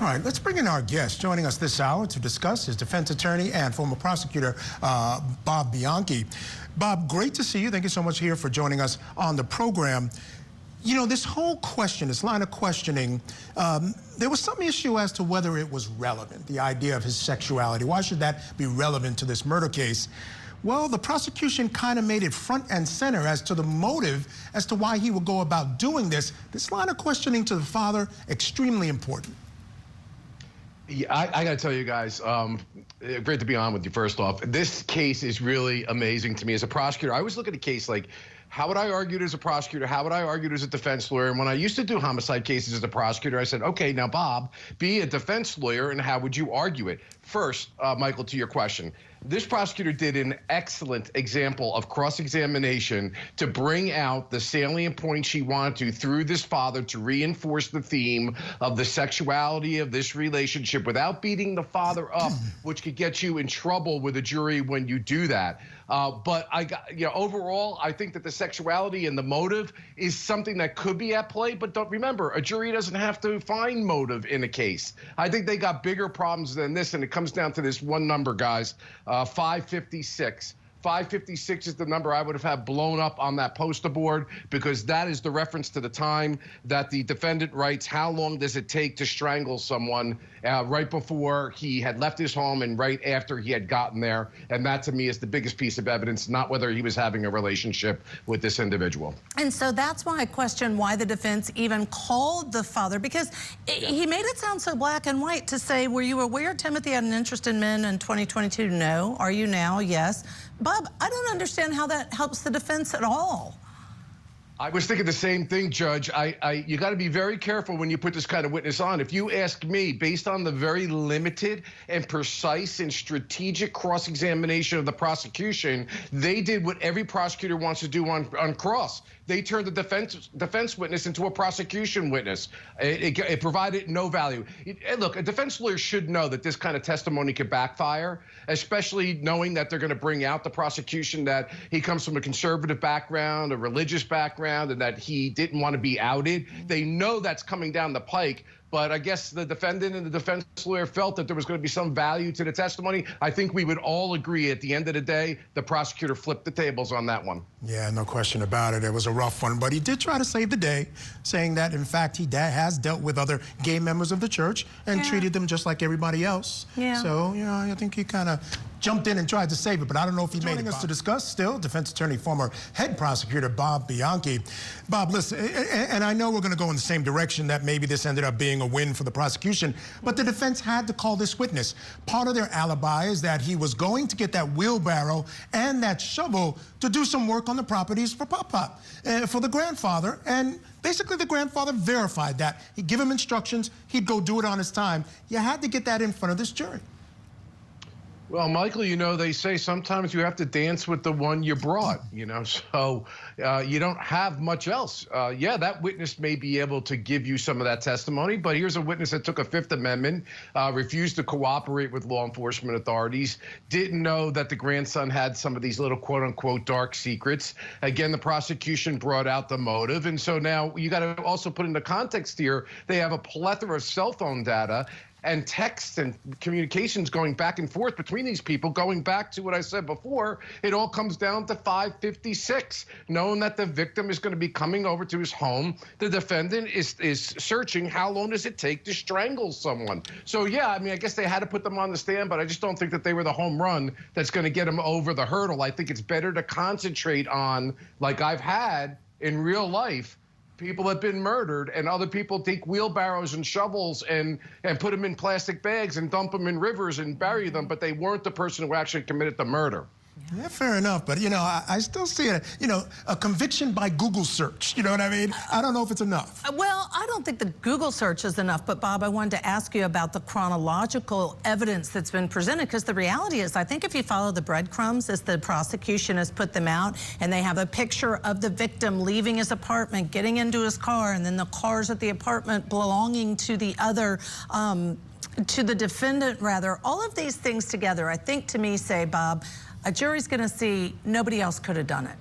All right, let's bring in our guest. Joining us this hour to discuss is defense attorney and former prosecutor Bob Bianchi. Bob, great to see you. Thank you so much here for joining us on the program. You know, this whole question, this line of questioning, there was some issue as to whether it was relevant, the idea of his sexuality. Why should that be relevant to this murder case? Well, the prosecution kind of made it front and center as to the motive as to why he would go about doing this. This line of questioning to the father, extremely important. Yeah, I got to tell you guys, great to be on with you first off. This case is really amazing to me as a prosecutor. I always look at a case like, how would I argue it as a prosecutor? How would I argue it as a defense lawyer? And when I used to do homicide cases as a prosecutor, I said, okay, now, Bob, be a defense lawyer, and how would you argue it? First, Michael, to your question, this prosecutor did an excellent example of cross-examination to bring out the salient points she wanted to through this father to reinforce the theme of the sexuality of this relationship without beating the father up, which could get you in trouble with a jury when you do that. But overall, I think that the sexuality and the motive is something that could be at play. But don't remember, a jury doesn't have to find motive in a case. I think they got bigger problems than this, and it comes down to this one number, guys, 556. 556 is the number I would have had blown up on that poster board, because that is the reference to the time that the defendant writes, how long does it take to strangle someone, right before he had left his home and right after he had gotten there. And that, to me, is the biggest piece of evidence, not whether he was having a relationship with this individual. And so that's why I question why the defense even called the father, because he made it sound so black and white to say, were you aware Timothy had an interest in men in 2022? No. Are you now? Yes. Bob, I don't understand how that helps the defense at all. I was thinking the same thing, Judge. You got to be very careful when you put this kind of witness on. If you ask me, based on the very limited and precise and strategic cross-examination of the prosecution, they did what every prosecutor wants to do on cross. They turned the defense witness into a prosecution witness. It provided no value. Look, a defense lawyer should know that this kind of testimony could backfire, especially knowing that they're going to bring out the prosecution that he comes from a conservative background, a religious background, and that he didn't want to be outed. They know that's coming down the pike. But I guess the defendant and the defense lawyer felt that there was going to be some value to the testimony. I think we would all agree at the end of the day, the prosecutor flipped the tables on that one. Yeah, no question about it. It was a rough one, but he did try to save the day, saying that, in fact, he has dealt with other gay members of the church and treated them just like everybody else. Yeah. So, you know, I think he kind of jumped in and tried to save it, but I don't know if he made it. Joining us to discuss still, defense attorney, former head prosecutor Bob Bianchi. Bob, listen, and I know we're going to go in the same direction, that maybe this ended up being a win for the prosecution, but the defense had to call this witness. Part of their alibi is that he was going to get that wheelbarrow and that shovel to do some work on the properties for Pop-Pop, for the grandfather, and basically the grandfather verified that. He'd give him instructions, he'd go do it on his time. You had to get that in front of this jury. Well, Michael, you know, they say sometimes you have to dance with the one you brought, you know, so you don't have much else. Yeah, that witness may be able to give you some of that testimony, but here's a witness that took a Fifth Amendment, refused to cooperate with law enforcement authorities, didn't know that the grandson had some of these little quote unquote dark secrets. Again, the prosecution brought out the motive. And so now you got to also put into context here, they have a plethora of cell phone data and texts and communications going back and forth between these people, going back to what I said before. It all comes down to 556, knowing that the victim is going to be coming over to his home. The defendant is searching, how long does it take to strangle someone? So, yeah, I mean, I guess they had to put them on the stand, but I just don't think that they were the home run that's going to get them over the hurdle. I think it's better to concentrate on, like I've had in real life, people have been murdered, and other people take wheelbarrows and shovels and put them in plastic bags and dump them in rivers and bury them, but they weren't the person who actually committed the murder. Yeah, fair enough, but, you know, I still see it, you know, a conviction by Google search, you know what I mean? I don't know if it's enough. Well, I don't think the Google search is enough, but Bob, I wanted to ask you about the chronological evidence that's been presented, because the reality is, I think if you follow the breadcrumbs as the prosecution has put them out, and they have a picture of the victim leaving his apartment, getting into his car, and then the cars at the apartment belonging to the other, to the defendant, rather, all of these things together, I think, to me, say, Bob, a jury's going to see nobody else could have done it.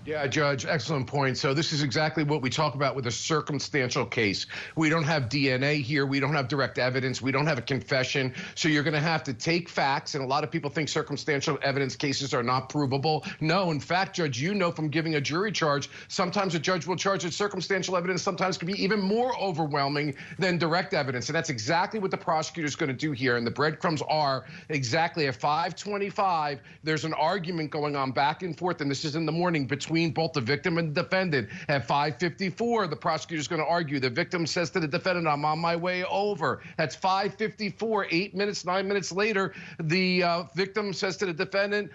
Yeah, Judge, excellent point. So this is exactly what we talk about with a circumstantial case. We don't have DNA here. We don't have direct evidence. We don't have a confession. So you're going to have to take facts. And a lot of people think circumstantial evidence cases are not provable. No, in fact, Judge, you know from giving a jury charge, sometimes a judge will charge that circumstantial evidence sometimes can be even more overwhelming than direct evidence. And that's exactly what the prosecutor's going to do here. And the breadcrumbs are exactly at 5:25. There's an argument going on back and forth. And this is in the morning between both the victim and the defendant. At 5:54, the prosecutor is going to argue. The victim says to the defendant, "I'm on my way over." That's 5:54. 8 minutes, 9 minutes later, the victim says to the defendant,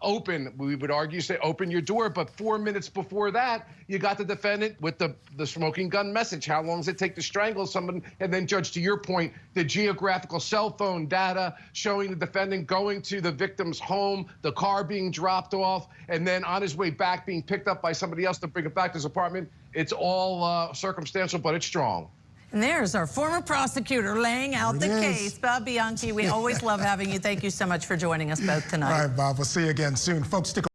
"Open." We would argue, say, "Open your door." But 4 minutes before that, you got the defendant with the smoking gun message. How long does it take to strangle someone? And then, Judge, to your point, the geographical cell phone data showing the defendant going to the victim's home, the car being dropped off, and then on his way back being picked up by somebody else to bring it back to his apartment. It's all circumstantial, but it's strong. And there's our former prosecutor laying out the case. Bob Bianchi, we always love having you. Thank you so much for joining us both tonight. All right, Bob, we'll see you again soon. Folks, stick